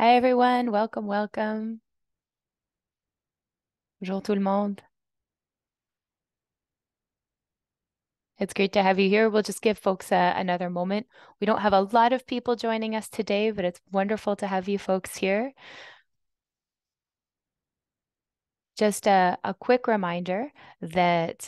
Hi everyone, welcome, welcome. Bonjour tout le monde. It's great to have you here. We'll just give folks another moment. We don't have a lot of people joining us today, but it's wonderful to have you folks here. Just a quick reminder that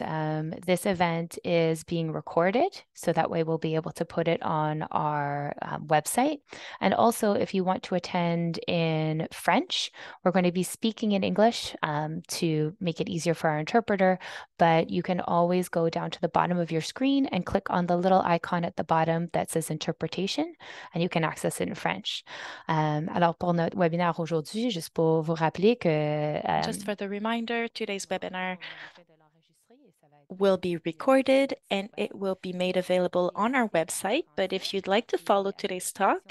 this event is being recorded, so that way we'll be able to put it on our website. And also, if you want to attend in French, we're going to be speaking in English to make it easier for our interpreter, but you can always go down to the bottom of your screen and click on the little icon at the bottom that says interpretation, and you can access it in French. Alors, pour notre webinaire aujourd'hui, juste pour vous rappeler que Just for the reminder, today's webinar will be recorded and it will be made available on our website. But if you'd like to follow today's talk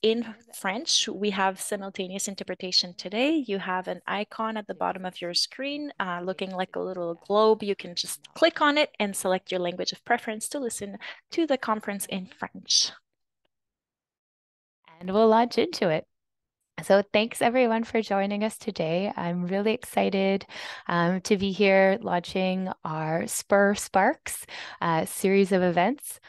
in French, we have simultaneous interpretation today. You have an icon at the bottom of your screen looking like a little globe. You can just click on it and select your language of preference to listen to the conference in French. And we'll launch into it. So thanks everyone for joining us today. I'm really excited to be here launching our Spur Sparks series of events.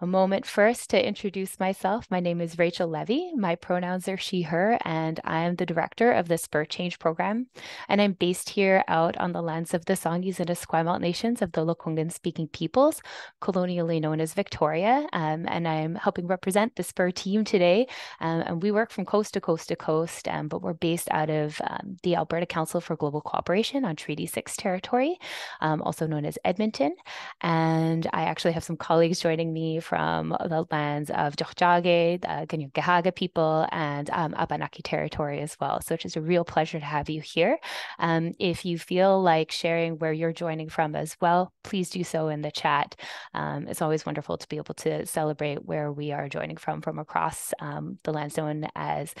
A moment first to introduce myself. My name is Rachel Levy. My pronouns are she, her, and I am the director of the Spur Change program. And I'm based here out on the lands of the Songhees and Esquimalt nations of the Lekwungen speaking peoples, colonially known as Victoria. And I'm helping represent the Spur team today. And we work from coast to coast to coast, but we're based out of the Alberta Council for Global Cooperation on Treaty 6 territory, also known as Edmonton. And I actually have some colleagues joining me from the lands of Tiohtià:ke, the Kanien'kehá:ka people, and Abenaki territory as well. So it's just a real pleasure to have you here. If you feel like sharing where you're joining from as well, please do so in the chat. It's always wonderful to be able to celebrate where we are joining from across the land known as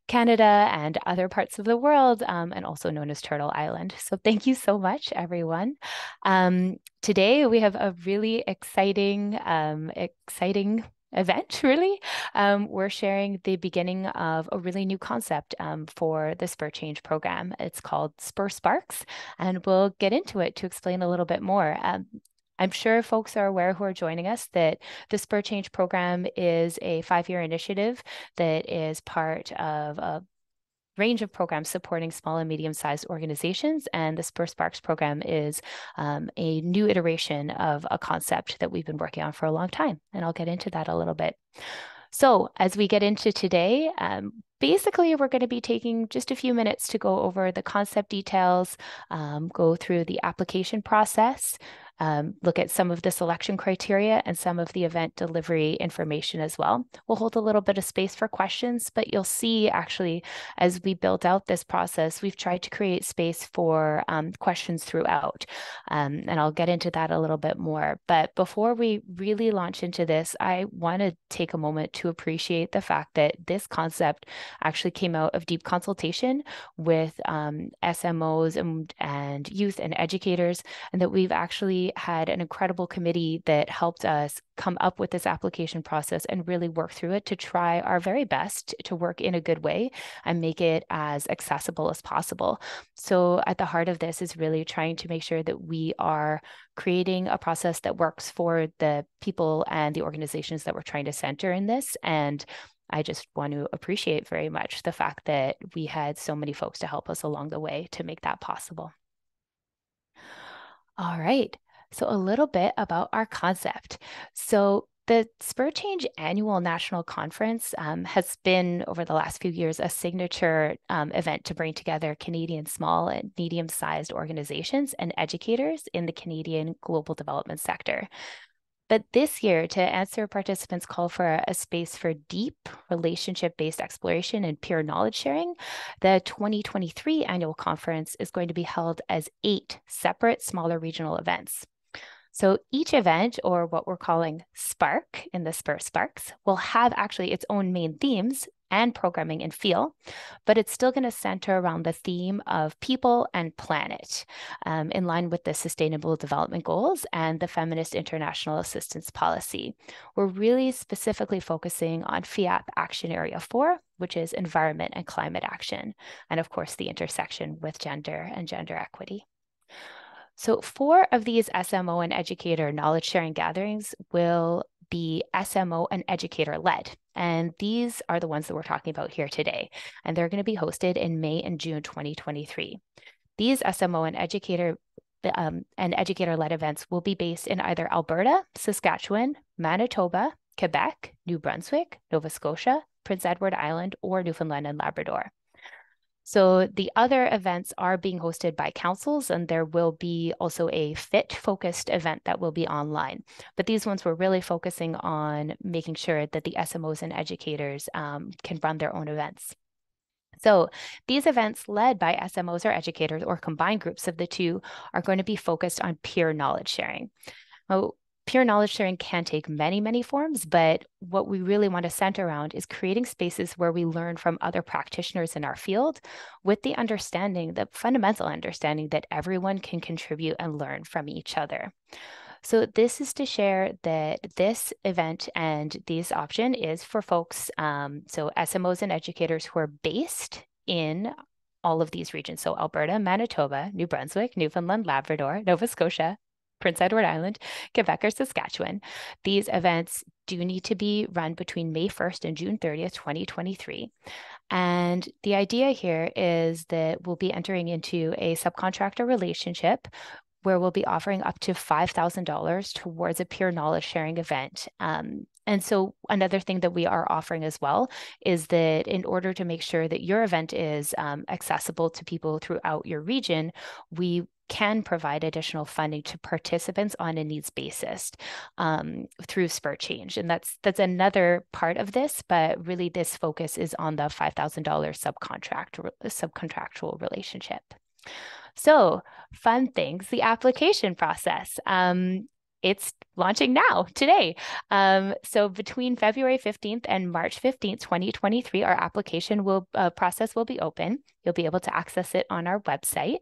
Canada and other parts of the world, and also known as Turtle Island. So thank you so much, everyone. Today we have a really exciting event, really. We're sharing the beginning of a really new concept for the Spur Change program. It's called Spur Sparks, and we'll get into it to explain a little bit more. I'm sure folks are aware who are joining us that the Spur Change program is a 5-year initiative that is part of a range of programs supporting small and medium-sized organizations. And the Spur Sparks program is a new iteration of a concept that we've been working on for a long time. And I'll get into that a little bit. So as we get into today, basically, we're going to be taking just a few minutes to go over the concept details, go through the application process, look at some of the selection criteria and some of the event delivery information as well. We'll hold a little bit of space for questions, but you'll see actually as we built out this process, we've tried to create space for questions throughout. And I'll get into that a little bit more. But before we really launch into this, I want to take a moment to appreciate the fact that this concept actually came out of deep consultation with SMOs and youth and educators, and that we've actually had an incredible committee that helped us come up with this application process and really work through it to try our very best to work in a good way and make it as accessible as possible. So at the heart of this is really trying to make sure that we are creating a process that works for the people and the organizations that we're trying to center in this. And I just want to appreciate very much the fact that we had so many folks to help us along the way to make that possible. All right. So a little bit about our concept. So the Spur Change Annual National Conference has been, over the last few years, a signature event to bring together Canadian small and medium-sized organizations and educators in the Canadian global development sector. But this year, to answer participants' call for a space for deep relationship-based exploration and peer knowledge sharing, the 2023 annual conference is going to be held as 8 separate, smaller regional events. So each event, or what we're calling Spark in the Spur Sparks, will have actually its own main themes and programming and feel, but it's still going to center around the theme of people and planet, in line with the Sustainable Development Goals and the Feminist International Assistance Policy. We're really specifically focusing on FIAP Action Area 4, which is environment and climate action, and of course, the intersection with gender and gender equity. So 4 of these SMO and educator knowledge sharing gatherings will be SMO and educator led. And these are the ones that we're talking about here today. And they're going to be hosted in May and June 2023. These SMO and educator-led events will be based in either Alberta, Saskatchewan, Manitoba, Quebec, New Brunswick, Nova Scotia, Prince Edward Island, or Newfoundland and Labrador. So the other events are being hosted by councils, and there will be also a fit-focused event that will be online. But these ones were really focusing on making sure that the SMOs and educators can run their own events. So these events led by SMOs or educators or combined groups of the two are going to be focused on peer knowledge sharing. Now, peer knowledge sharing can take many, many forms, but what we really want to center around is creating spaces where we learn from other practitioners in our field with the understanding, the fundamental understanding that everyone can contribute and learn from each other. So this is to share that this event and this option is for folks, so SMOs and educators who are based in all of these regions. So Alberta, Manitoba, New Brunswick, Newfoundland, Labrador, Nova Scotia, Prince Edward Island, Quebec, or Saskatchewan. These events do need to be run between May 1st and June 30th, 2023. And the idea here is that we'll be entering into a subcontractor relationship where we'll be offering up to $5,000 towards a peer knowledge sharing event. And so another thing that we are offering as well is that in order to make sure that your event is accessible to people throughout your region, we can provide additional funding to participants on a needs basis through Spur Change. And that's another part of this, but really this focus is on the $5,000 subcontractual relationship. So fun things, the application process. It's launching now, today. So between February 15th and March 15th, 2023, our application process will be open. You'll be able to access it on our website.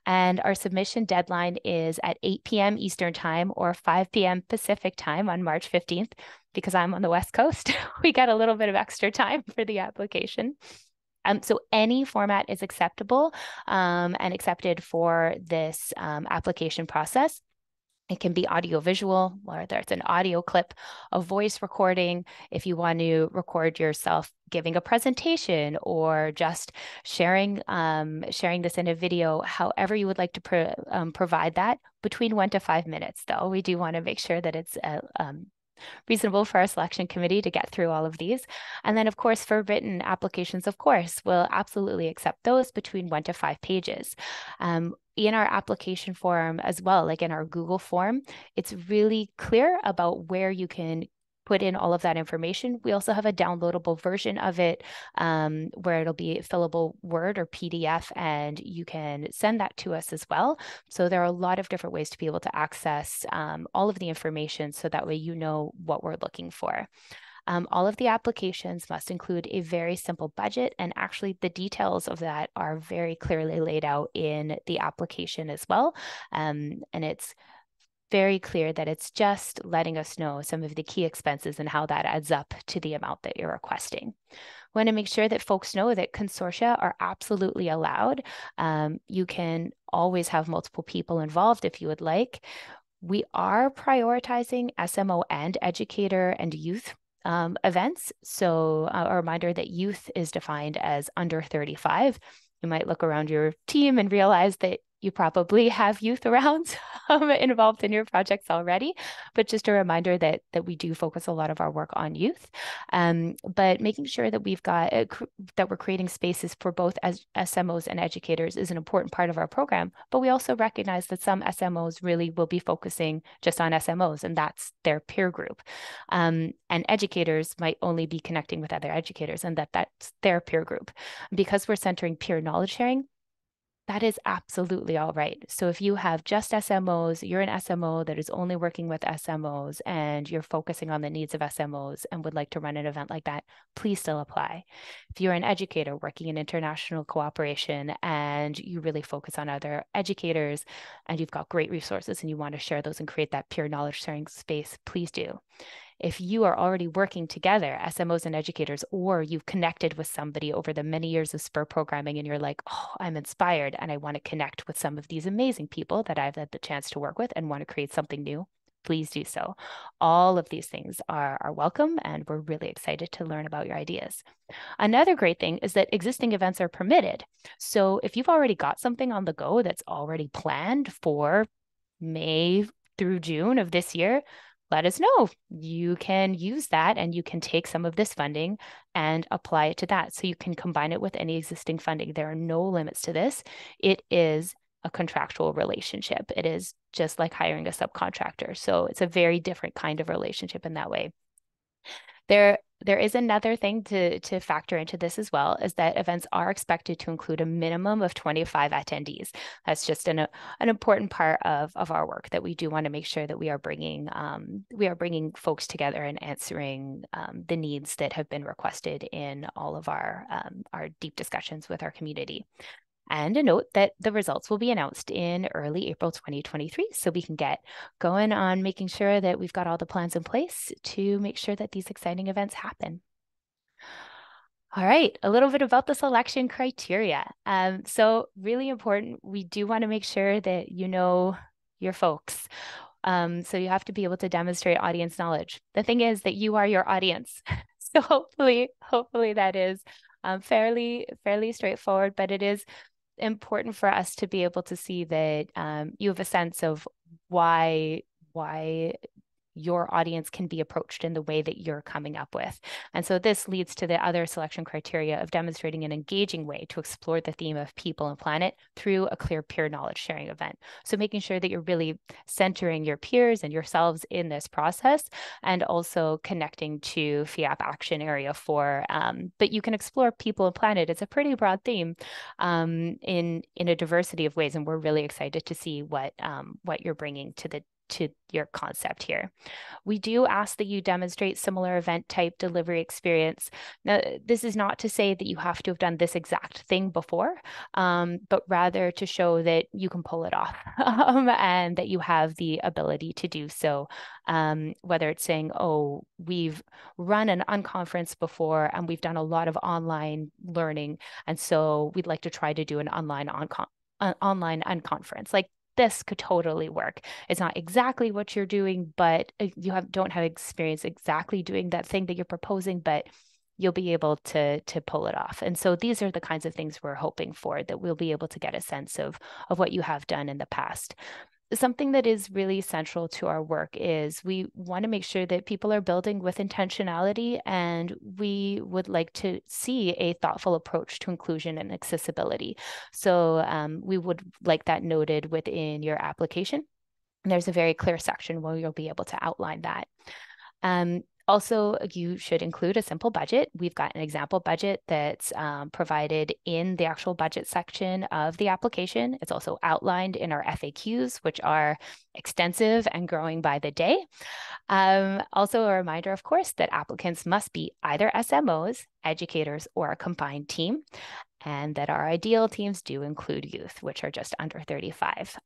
And our submission deadline is at 8 p.m. Eastern Time or 5 p.m. Pacific Time on March 15th. Because I'm on the West Coast, we got a little bit of extra time for the application. So any format is acceptable and accepted for this application process. It can be audio-visual, whether it's an audio clip, a voice recording, if you want to record yourself giving a presentation or just sharing this in a video, however you would like to provide that, between 1 to 5 minutes, though. We do want to make sure that it's reasonable for our selection committee to get through all of these. And then, of course, for written applications, of course, we'll absolutely accept those between 1 to 5 pages. In our application form as well, like in our Google form, it's really clear about where you can put in all of that information. We also have a downloadable version of it where it'll be fillable Word or PDF, and you can send that to us as well. So there are a lot of different ways to be able to access all of the information so that way you know what we're looking for. All of the applications must include a very simple budget, and actually the details of that are very clearly laid out in the application as well. And it's very clear that it's just letting us know some of the key expenses and how that adds up to the amount that you're requesting. Want to make sure that folks know that consortia are absolutely allowed. You can always have multiple people involved if you would like. We are prioritizing SMO and educator and youth events. So a reminder that youth is defined as under 35. You might look around your team and realize that you probably have youth around involved in your projects already, but just a reminder that we do focus a lot of our work on youth, but making sure that we've got that we're creating spaces for both as SMOs and educators is an important part of our program. But we also recognize that some SMOs really will be focusing just on SMOs, and that's their peer group, and educators might only be connecting with other educators, and that's their peer group. Because we're centering peer knowledge sharing, That is absolutely all right. So if you have just SMOs, you're an SMO that is only working with SMOs and you're focusing on the needs of SMOs and would like to run an event like that, please still apply. If you're an educator working in international cooperation and you really focus on other educators and you've got great resources and you want to share those and create that peer knowledge sharing space, please do. If you are already working together, SMOs and educators, or you've connected with somebody over the many years of Spur programming and you're like, oh, I'm inspired and I want to connect with some of these amazing people that I've had the chance to work with and want to create something new, please do so. All of these things are welcome and we're really excited to learn about your ideas. Another great thing is that existing events are permitted. So if you've already got something on the go that's already planned for May through June of this year, let us know. You can use that and you can take some of this funding and apply it to that. So you can combine it with any existing funding. There are no limits to this. It is a contractual relationship. It is just like hiring a subcontractor. So it's a very different kind of relationship in that way. There is another thing to factor into this as well, is that events are expected to include a minimum of 25 attendees. That's just an important part of our work, that we do want to make sure that we are bringing folks together and answering the needs that have been requested in all of our deep discussions with our community. And a note that the results will be announced in early April 2023, so we can get going on making sure that we've got all the plans in place to make sure that these exciting events happen. All right, a little bit about the selection criteria. So really important, we do want to make sure that you know your folks. So you have to be able to demonstrate audience knowledge. The thing is that you are your audience. So hopefully that is fairly straightforward, but it is important for us to be able to see that you have a sense of why your audience can be approached in the way that you're coming up with. And so this leads to the other selection criteria of demonstrating an engaging way to explore the theme of people and planet through a clear peer knowledge sharing event. So making sure that you're really centering your peers and yourselves in this process, and also connecting to FIAP action area for, but you can explore people and planet. It's a pretty broad theme in a diversity of ways. And we're really excited to see what you're bringing to your concept here. We do ask that you demonstrate similar event type delivery experience. Now, this is not to say that you have to have done this exact thing before, but rather to show that you can pull it off and that you have the ability to do so. Whether it's saying, oh, we've run an unconference before and we've done a lot of online learning, and so we'd like to try to do an online unconference. Like, this could totally work. It's not exactly what you're doing, but you don't have experience exactly doing that thing that you're proposing, but you'll be able to pull it off. And so these are the kinds of things we're hoping for, that we'll be able to get a sense of what you have done in the past. Something that is really central to our work is we want to make sure that people are building with intentionality, and we would like to see a thoughtful approach to inclusion and accessibility. So we would like that noted within your application. And there's a very clear section where you'll be able to outline that. Also, you should include a simple budget. We've got an example budget that's provided in the actual budget section of the application. It's also outlined in our FAQs, which are extensive and growing by the day. Also, a reminder, of course, that applicants must be either SMOs, educators, or a combined team, and that our ideal teams do include youth, which are just under 35.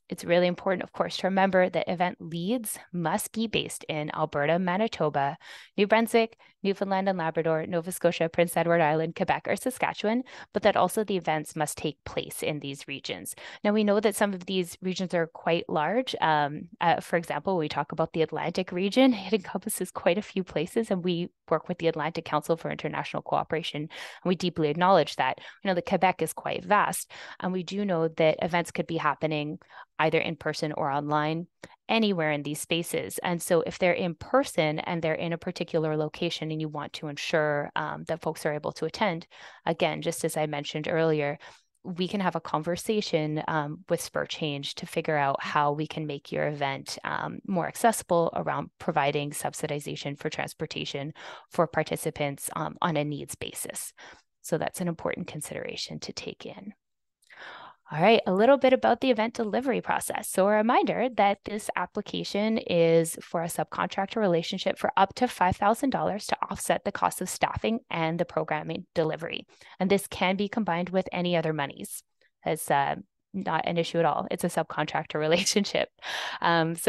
It's really important, of course, to remember that event leads must be based in Alberta, Manitoba, New Brunswick, Newfoundland and Labrador, Nova Scotia, Prince Edward Island, Quebec, or Saskatchewan, but that also the events must take place in these regions. Now, we know that some of these regions are quite large. For example, we talk about the Atlantic region. It encompasses quite a few places, and we work with the Atlantic Council for International Cooperation, and we deeply acknowledge that. You know, the Quebec is quite vast, and we do know that events could be happening either in person or online, anywhere in these spaces. And so if they're in person and they're in a particular location and you want to ensure that folks are able to attend, again, just as I mentioned earlier, we can have a conversation with Spur Change to figure out how we can make your event more accessible around providing subsidization for transportation for participants on a needs basis. So that's an important consideration to take in. All right, a little bit about the event delivery process. So, a reminder that this application is for a subcontractor relationship for up to $5,000 to offset the cost of staffing and the programming delivery. And this can be combined with any other monies. As not an issue at all. It's a subcontractor relationship. As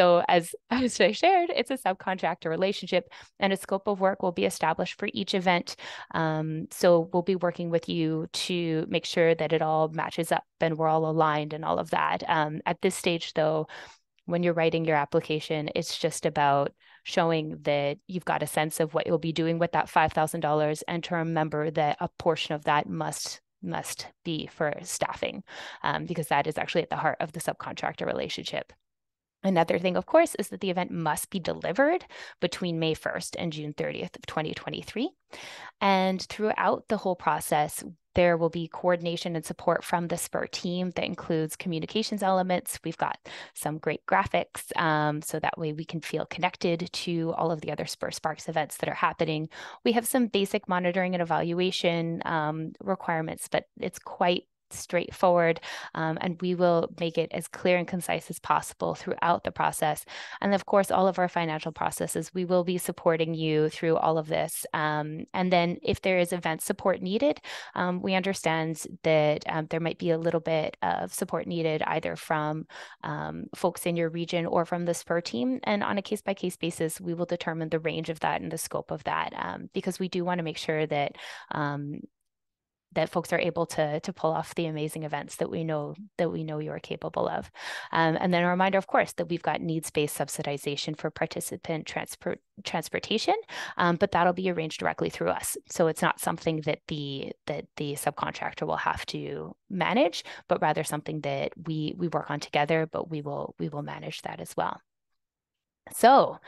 I shared, it's a subcontractor relationship, and a scope of work will be established for each event. So we'll be working with you to make sure that it all matches up and we're all aligned and all of that. At this stage, though, when you're writing your application, it's just about showing that you've got a sense of what you'll be doing with that $5,000, and to remember that a portion of that must be for staffing, because that is actually at the heart of the subcontractor relationship. Another thing, of course, is that the event must be delivered between May 1st and June 30th of 2023. And throughout the whole process, there will be coordination and support from the Spur team that includes communications elements. We've got some great graphics, so that way we can feel connected to all of the other Spur Sparks events that are happening. We have some basic monitoring and evaluation requirements, but it's quite straightforward, and we will make it as clear and concise as possible throughout the process. And of course, all of our financial processes, we will be supporting you through all of this. And then if there is event support needed, we understand that there might be a little bit of support needed either from folks in your region or from the Spur team. And on a case by case basis, we will determine the range of that and the scope of that, because we do want to make sure that that folks are able to pull off the amazing events that we know you are capable of. And then a reminder, of course, that we've got needs-based subsidization for participant transportation, but that'll be arranged directly through us. So it's not something that the subcontractor will have to manage, but rather something that we work on together, but we will manage that as well. So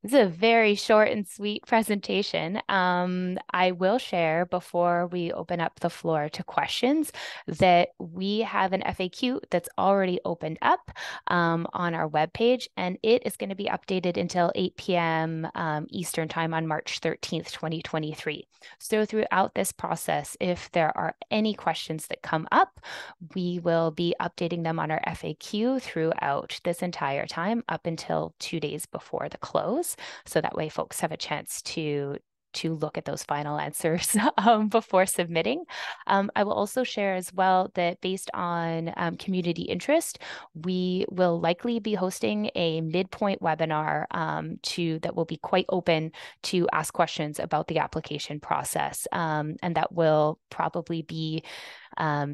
this is a very short and sweet presentation. I will share before we open up the floor to questions that we have an FAQ that's already opened up on our webpage, and it is going to be updated until 8 p.m. Eastern Time on March 13th, 2023. So throughout this process, if there are any questions that come up, we will be updating them on our FAQ throughout this entire time up until 2 days before the close. So that way folks have a chance to look at those final answers before submitting. I will also share as well that based on community interest, we will likely be hosting a midpoint webinar that will be quite open to ask questions about the application process. And that will probably be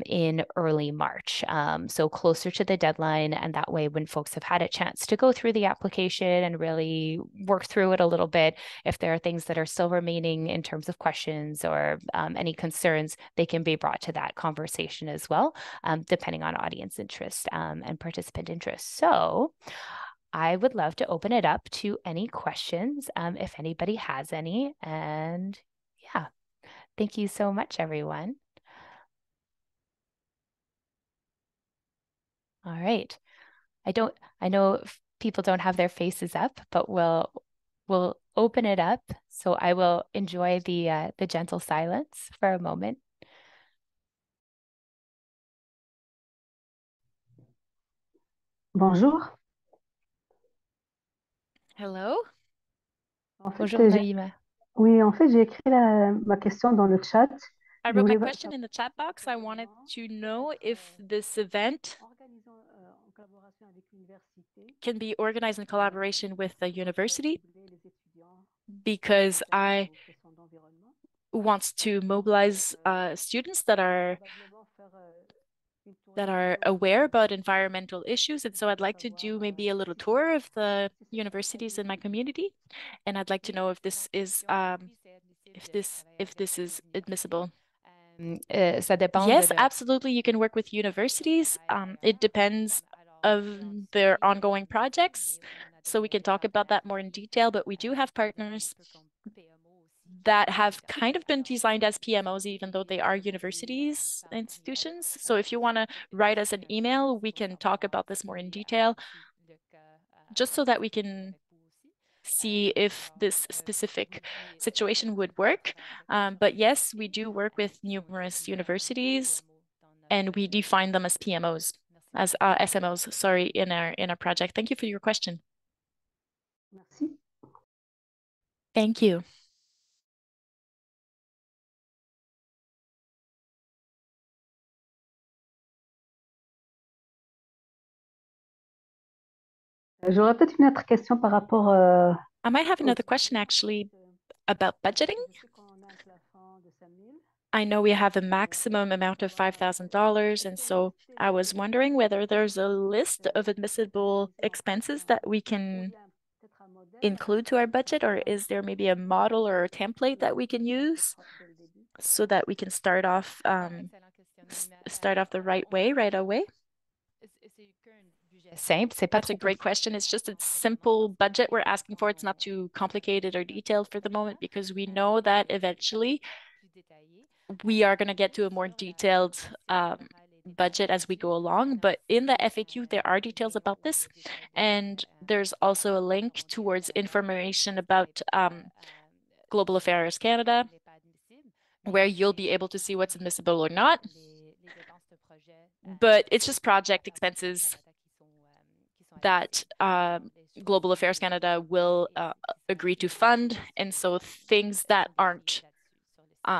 in early March. So closer to the deadline. And that way, when folks have had a chance to go through the application and really work through it a little bit, if there are things that are still remaining in terms of questions or any concerns, they can be brought to that conversation as well, depending on audience interest and participant interest. So I would love to open it up to any questions, if anybody has any. And yeah, thank you so much, everyone. All right. I know people don't have their faces up, but we'll open it up. So I will enjoy the gentle silence for a moment. Bonjour. Hello. En fait, Bonjour Naïma. oui, en fait, j'ai écrit ma question dans le chat. I Je wrote my voulais question in the chat box. I wanted to know if this event organisons en collaboration avec l'université can be organized in collaboration with the university, les étudiants because I aux questions d'environnement. wants to mobilize students that are Probablement faire une tournée aware about environmental issues. And so I'd like to do maybe a little tour of the universities in my community. And I'd like to know if this is admissible. Ça dépend Yes, absolutely. You can work with universities. It depends of their ongoing projects. So we can talk about that more in detail, but we do have partners that have kind of been designed as PMOs, even though they are universities, institutions. So if you want to write us an email, we can talk about this more in detail, just so that we can see if this specific situation would work. But yes, we do work with numerous universities. and we define them as PMOs, as SMOs, sorry, in our project. Thank you for your question. Merci. Thank you. J'aurais peut-être une autre question par rapport I might have au another question actually about budgeting. je sais qu'on a un plafond de 5 000. I know we have a maximum amount of $5,000, and so I was wondering whether there's a list of admissible expenses that we can include to our budget, or is there maybe a model or a template that we can use so that we can start off the right way right away? That's a great question. It's just a simple budget we're asking for. It's not too complicated or detailed for the moment because we know that eventually we are going to get to a more detailed budget as we go along. But in the FAQ, there are details about this. And there's also a link towards information about Global Affairs Canada, where you'll be able to see what's admissible or not. But it's just project expenses that Global Affairs Canada will agree to fund. And so things that aren't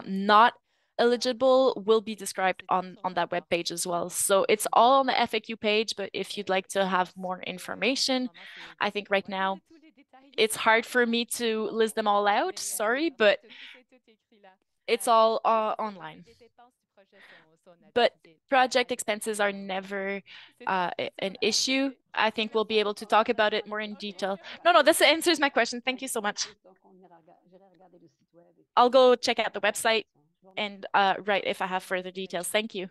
not eligible will be described on that web page as well. So it's all on the FAQ page, but if you'd like to have more information, I think right now it's hard for me to list them all out. Sorry, but it's all online. But project expenses are never an issue. I think we'll be able to talk about it more in detail. No, this answers my question. Thank you so much. I'll go check out the website and write if I have further details. Thank you.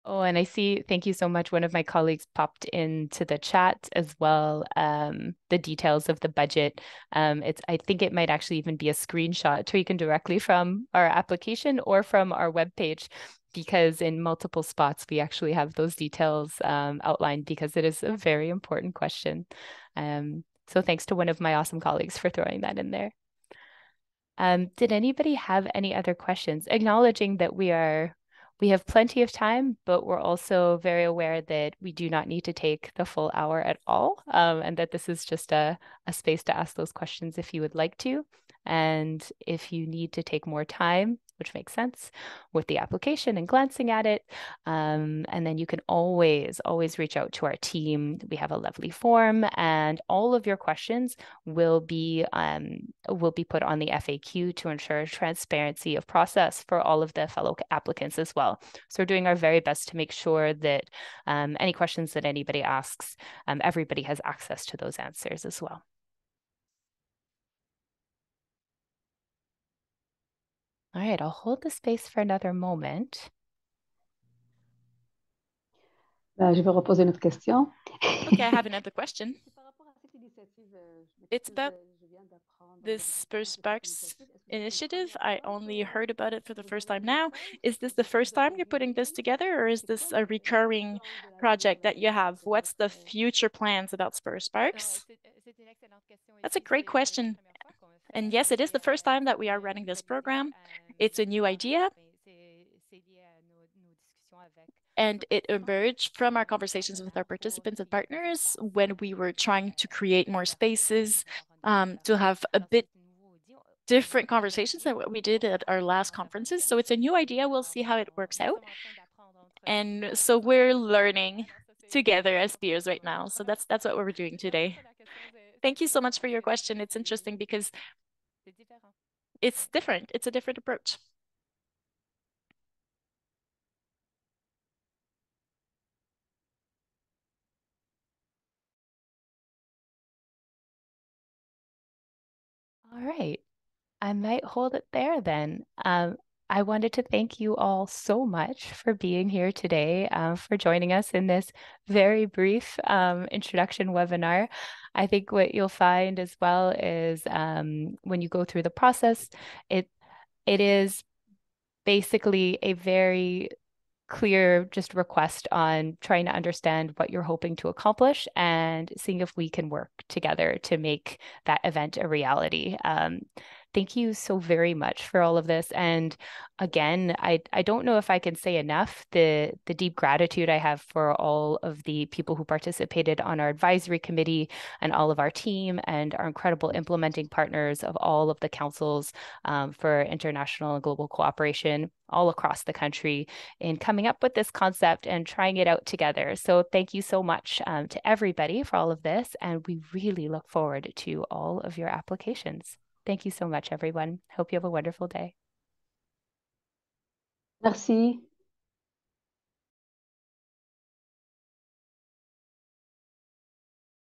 Oh, and I see, thank you so much. One of my colleagues popped into the chat as well, the details of the budget. I think it might actually even be a screenshot taken directly from our application or from our webpage, because in multiple spots we actually have those details outlined because it is a very important question. So thanks to one of my awesome colleagues for throwing that in there. Did anybody have any other questions? Acknowledging that we have plenty of time, but we're also very aware that we do not need to take the full hour at all, and that this is just a space to ask those questions if you would like to. And if you need to take more time, which makes sense with the application and glancing at it, and then you can always reach out to our team. We have a lovely form, and all of your questions will be put on the FAQ to ensure transparency of process for all of the fellow applicants as well. So we're doing our very best to make sure that any questions that anybody asks, everybody has access to those answers as well. All right, I'll hold the space for another moment. Je vais reposer une autre question. Okay, I have another question. It's about this Spur Sparks initiative. I only heard about it for the first time now. Is this the first time you're putting this together, or is this a recurring project that you have? What's the future plans about Spur Sparks? That's a great question. And yes, it is the first time that we are running this program. It's a new idea. And it emerged from our conversations with our participants and partners when we were trying to create more spaces to have a bit different conversations than what we did at our last conferences. So it's a new idea. We'll see how it works out. And so we're learning together as peers right now. So that's what we're doing today. Thank you so much for your question. It's interesting because it's different. It's a different approach. All right, I might hold it there then. I wanted to thank you all so much for being here today, for joining us in this very brief introduction webinar. I think what you'll find as well is when you go through the process, it is basically a very clear just request on trying to understand what you're hoping to accomplish and seeing if we can work together to make that event a reality. Thank you so very much for all of this. And again, I don't know if I can say enough the deep gratitude I have for all of the people who participated on our advisory committee and all of our team and our incredible implementing partners of all of the councils for international and global cooperation all across the country in coming up with this concept and trying it out together. So thank you so much to everybody for all of this. And we really look forward to all of your applications. Thank you so much, everyone. Hope you have a wonderful day. Merci.